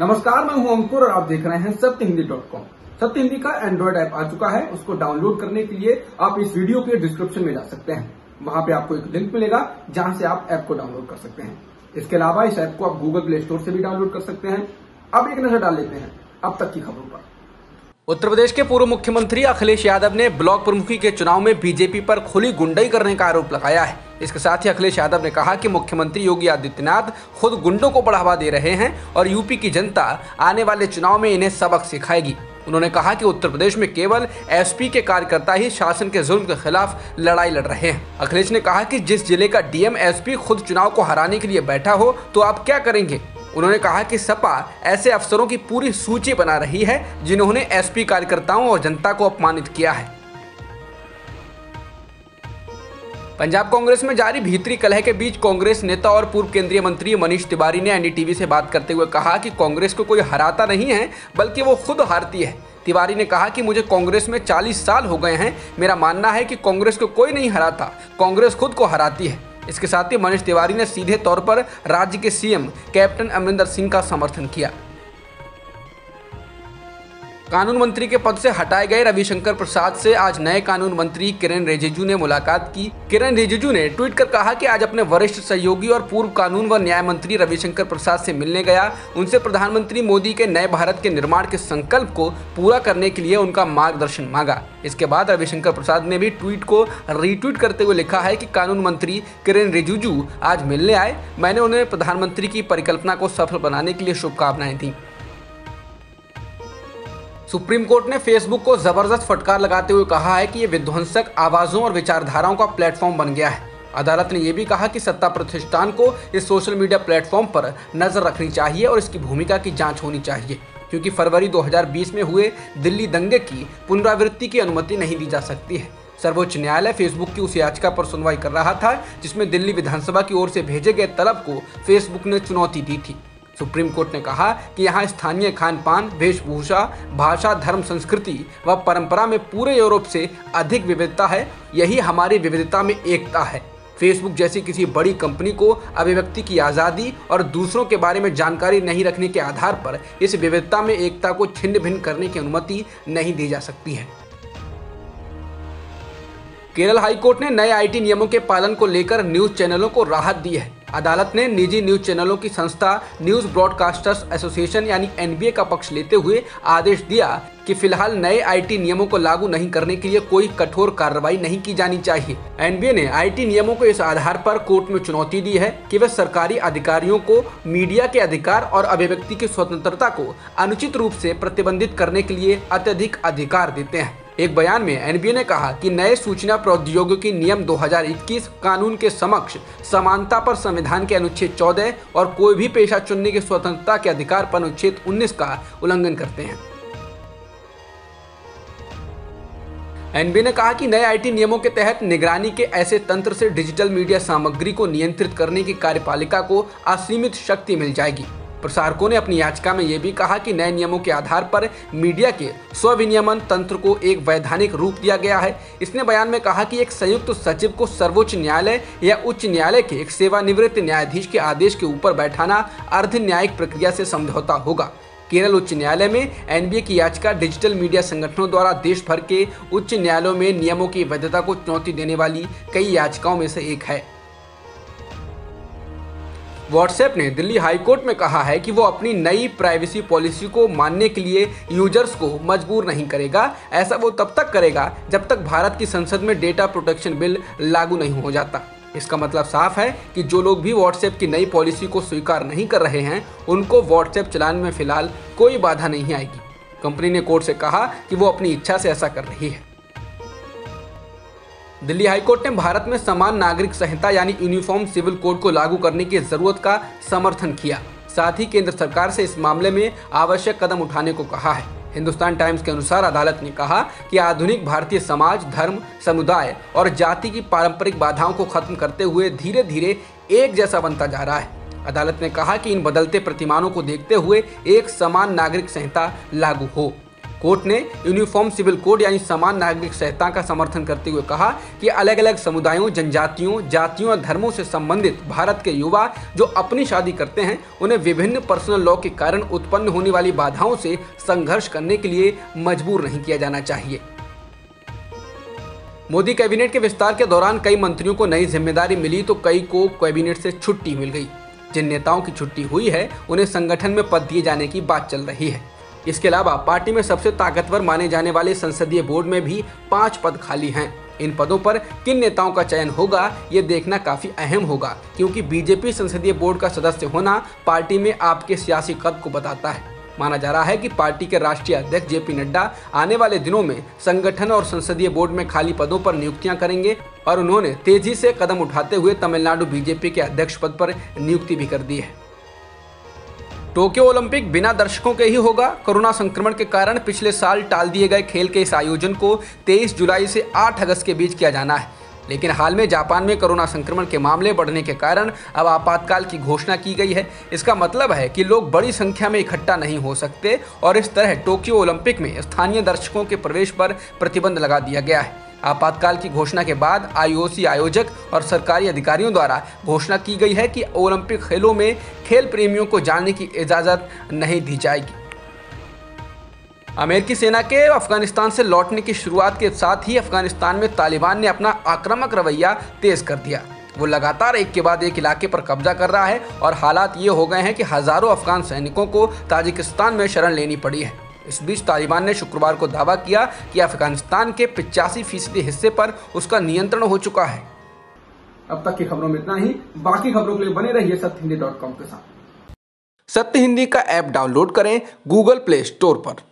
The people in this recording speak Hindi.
नमस्कार, मैं हूं अंकुर और आप देख रहे हैं सत्यहिंदी.com। सत्य हिंदी का एंड्रॉइड ऐप आ चुका है। उसको डाउनलोड करने के लिए आप इस वीडियो के डिस्क्रिप्शन में जा सकते हैं। वहां पे आपको एक लिंक मिलेगा जहां से आप ऐप को डाउनलोड कर सकते हैं। इसके अलावा इस ऐप को आप गूगल प्ले स्टोर से भी डाउनलोड कर सकते हैं। अब एक नजर डाल लेते हैं अब तक की खबरों पर। उत्तर प्रदेश के पूर्व मुख्यमंत्री अखिलेश यादव ने ब्लॉक प्रमुखी के चुनाव में बीजेपी पर खुली गुंडाई करने का आरोप लगाया है। इसके साथ ही अखिलेश यादव ने कहा कि मुख्यमंत्री योगी आदित्यनाथ खुद गुंडों को बढ़ावा दे रहे हैं और यूपी की जनता आने वाले चुनाव में इन्हें सबक सिखाएगी। उन्होंने कहा कि उत्तर प्रदेश में केवल एसपी के कार्यकर्ता ही शासन के जुल्म के खिलाफ लड़ाई लड़ रहे हैं। अखिलेश ने कहा कि जिस जिले का डीएम एसपी खुद चुनाव को हराने के लिए बैठा हो तो आप क्या करेंगे। उन्होंने कहा कि सपा ऐसे अफसरों की पूरी सूची बना रही है जिन्होंने एसपी कार्यकर्ताओं और जनता को अपमानित किया है। पंजाब कांग्रेस में जारी भीतरी कलह के बीच कांग्रेस नेता और पूर्व केंद्रीय मंत्री मनीष तिवारी ने एनडीटीवी से बात करते हुए कहा कि कांग्रेस को कोई हराता नहीं है बल्कि वो खुद हारती है। तिवारी ने कहा कि मुझे कांग्रेस में 40 साल हो गए हैं। मेरा मानना है कि कांग्रेस को कोई नहीं हराता, कांग्रेस खुद को हराती है। इसके साथ ही मनीष तिवारी ने सीधे तौर पर राज्य के सीएम कैप्टन अमरिंदर सिंह का समर्थन किया। कानून मंत्री के पद से हटाए गए रविशंकर प्रसाद से आज नए कानून मंत्री किरेन रिजिजू ने मुलाकात की। किरेन रिजिजू ने ट्वीट कर कहा कि आज अपने वरिष्ठ सहयोगी और पूर्व कानून व न्याय मंत्री रविशंकर प्रसाद से मिलने गया। उनसे प्रधानमंत्री मोदी के नए भारत के निर्माण के संकल्प को पूरा करने के लिए उनका मार्गदर्शन मांगा। इसके बाद रविशंकर प्रसाद ने भी ट्वीट को रीट्वीट करते हुए लिखा है कि कानून मंत्री किरेन रिजिजू आज मिलने आए। मैंने उन्हें प्रधानमंत्री की परिकल्पना को सफल बनाने के लिए शुभकामनाएं दी। सुप्रीम कोर्ट ने फेसबुक को जबरदस्त फटकार लगाते हुए कहा है कि ये विध्वंसक आवाजों और विचारधाराओं का प्लेटफॉर्म बन गया है। अदालत ने यह भी कहा कि सत्ता प्रतिष्ठान को इस सोशल मीडिया प्लेटफॉर्म पर नजर रखनी चाहिए और इसकी भूमिका की जांच होनी चाहिए, क्योंकि फरवरी 2020 में हुए दिल्ली दंगे की पुनरावृत्ति की अनुमति नहीं दी जा सकती है। सर्वोच्च न्यायालय फेसबुक की उस याचिका पर सुनवाई कर रहा था जिसमें दिल्ली विधानसभा की ओर से भेजे गए तलब को फेसबुक ने चुनौती दी थी। सुप्रीम कोर्ट ने कहा कि यहाँ स्थानीय खान पान, वेशभूषा, भाषा, धर्म, संस्कृति व परंपरा में पूरे यूरोप से अधिक विविधता है। यही हमारी विविधता में एकता है। फेसबुक जैसी किसी बड़ी कंपनी को अभिव्यक्ति की आज़ादी और दूसरों के बारे में जानकारी नहीं रखने के आधार पर इस विविधता में एकता को छिन्न भिन्न करने की अनुमति नहीं दी जा सकती है। केरल हाईकोर्ट ने नए आईटी नियमों के पालन को लेकर न्यूज चैनलों को राहत दी है। अदालत ने निजी न्यूज चैनलों की संस्था न्यूज ब्रॉडकास्टर्स एसोसिएशन यानी एनबीए का पक्ष लेते हुए आदेश दिया कि फिलहाल नए आईटी नियमों को लागू नहीं करने के लिए कोई कठोर कार्रवाई नहीं की जानी चाहिए। एनबीए ने आईटी नियमों को इस आधार पर कोर्ट में चुनौती दी है कि वे सरकारी अधिकारियों को मीडिया के अधिकार और अभिव्यक्ति की स्वतंत्रता को अनुचित रूप से प्रतिबंधित करने के लिए अत्यधिक अधिकार देते हैं। एक बयान में एनबीए ने कहा कि नए सूचना प्रौद्योगिकी नियम 2021 कानून के समक्ष समानता पर संविधान के अनुच्छेद 14 और कोई भी पेशा चुनने की स्वतंत्रता के अधिकार पर अनुच्छेद 19 का उल्लंघन करते हैं। एनबीए ने कहा कि नए आईटी नियमों के तहत निगरानी के ऐसे तंत्र से डिजिटल मीडिया सामग्री को नियंत्रित करने की कार्यपालिका को असीमित शक्ति मिल जाएगी। प्रसारकों ने अपनी याचिका में यह भी कहा कि नए नियमों के आधार पर मीडिया के स्वविनियमन तंत्र को एक वैधानिक रूप दिया गया है। इसने बयान में कहा कि एक संयुक्त सचिव को सर्वोच्च न्यायालय या उच्च न्यायालय के एक सेवानिवृत्त न्यायाधीश के आदेश के ऊपर बैठाना अर्ध न्यायिक प्रक्रिया से समझौता होगा। केरल उच्च न्यायालय में एनबीए की याचिका डिजिटल मीडिया संगठनों द्वारा देश भर के उच्च न्यायालयों में नियमों की वैधता को चुनौती देने वाली कई याचिकाओं में से एक है। व्हाट्सएप ने दिल्ली हाईकोर्ट में कहा है कि वो अपनी नई प्राइवेसी पॉलिसी को मानने के लिए यूजर्स को मजबूर नहीं करेगा। ऐसा वो तब तक करेगा जब तक भारत की संसद में डेटा प्रोटेक्शन बिल लागू नहीं हो जाता। इसका मतलब साफ है कि जो लोग भी व्हाट्सएप की नई पॉलिसी को स्वीकार नहीं कर रहे हैं उनको व्हाट्सएप चलाने में फिलहाल कोई बाधा नहीं आएगी। कंपनी ने कोर्ट से कहा कि वो अपनी इच्छा से ऐसा कर रही है। दिल्ली हाईकोर्ट ने भारत में समान नागरिक संहिता यानी यूनिफॉर्म सिविल कोड को लागू करने की जरूरत का समर्थन किया। साथ ही केंद्र सरकार से इस मामले में आवश्यक कदम उठाने को कहा है। हिंदुस्तान टाइम्स के अनुसार अदालत ने कहा कि आधुनिक भारतीय समाज धर्म, समुदाय और जाति की पारंपरिक बाधाओं को खत्म करते हुए धीरे धीरे एक जैसा बनता जा रहा है। अदालत ने कहा कि इन बदलते प्रतिमानों को देखते हुए एक समान नागरिक संहिता लागू हो। कोर्ट ने यूनिफॉर्म सिविल कोड यानी समान नागरिक संहिता का समर्थन करते हुए कहा कि अलग अलग समुदायों, जनजातियों, जातियों और धर्मों से संबंधित भारत के युवा जो अपनी शादी करते हैं उन्हें विभिन्न पर्सनल लॉ के कारण उत्पन्न होने वाली बाधाओं से संघर्ष करने के लिए मजबूर नहीं किया जाना चाहिए। मोदी कैबिनेट के विस्तार के दौरान कई मंत्रियों को नई जिम्मेदारी मिली तो कई को कैबिनेट से छुट्टी मिल गई। जिन नेताओं की छुट्टी हुई है उन्हें संगठन में पद दिए जाने की बात चल रही है। इसके अलावा पार्टी में सबसे ताकतवर माने जाने वाले संसदीय बोर्ड में भी 5 पद खाली हैं। इन पदों पर किन नेताओं का चयन होगा ये देखना काफी अहम होगा, क्योंकि बीजेपी संसदीय बोर्ड का सदस्य होना पार्टी में आपके सियासी कद को बताता है। माना जा रहा है कि पार्टी के राष्ट्रीय अध्यक्ष जेपी नड्डा आने वाले दिनों में संगठन और संसदीय बोर्ड में खाली पदों पर नियुक्तियां करेंगे और उन्होंने तेजी से कदम उठाते हुए तमिलनाडु बीजेपी के अध्यक्ष पद पर नियुक्ति भी कर दी है। टोक्यो ओलंपिक बिना दर्शकों के ही होगा। कोरोना संक्रमण के कारण पिछले साल टाल दिए गए खेल के इस आयोजन को 23 जुलाई से 8 अगस्त के बीच किया जाना है, लेकिन हाल में जापान में कोरोना संक्रमण के मामले बढ़ने के कारण अब आपातकाल की घोषणा की गई है। इसका मतलब है कि लोग बड़ी संख्या में इकट्ठा नहीं हो सकते और इस तरह टोक्यो ओलंपिक में स्थानीय दर्शकों के प्रवेश पर प्रतिबंध लगा दिया गया है। आपातकाल की घोषणा के बाद आईओसी आयोजक और सरकारी अधिकारियों द्वारा घोषणा की गई है कि ओलंपिक खेलों में खेल प्रेमियों को जाने की इजाजत नहीं दी जाएगी। अमेरिकी सेना के अफगानिस्तान से लौटने की शुरुआत के साथ ही अफगानिस्तान में तालिबान ने अपना आक्रामक रवैया तेज कर दिया। वो लगातार एक के बाद एक इलाके पर कब्जा कर रहा है और हालात ये हो गए हैं कि हजारों अफगान सैनिकों को ताजिकिस्तान में शरण लेनी पड़ी है। इस बीच तालिबान ने शुक्रवार को दावा किया कि अफगानिस्तान के 85% हिस्से पर उसका नियंत्रण हो चुका है। अब तक की खबरों में इतना ही। बाकी खबरों के लिए बने रहिए सत्यहिंदी.com के साथ। सत्य हिंदी का ऐप डाउनलोड करें गूगल प्ले स्टोर पर।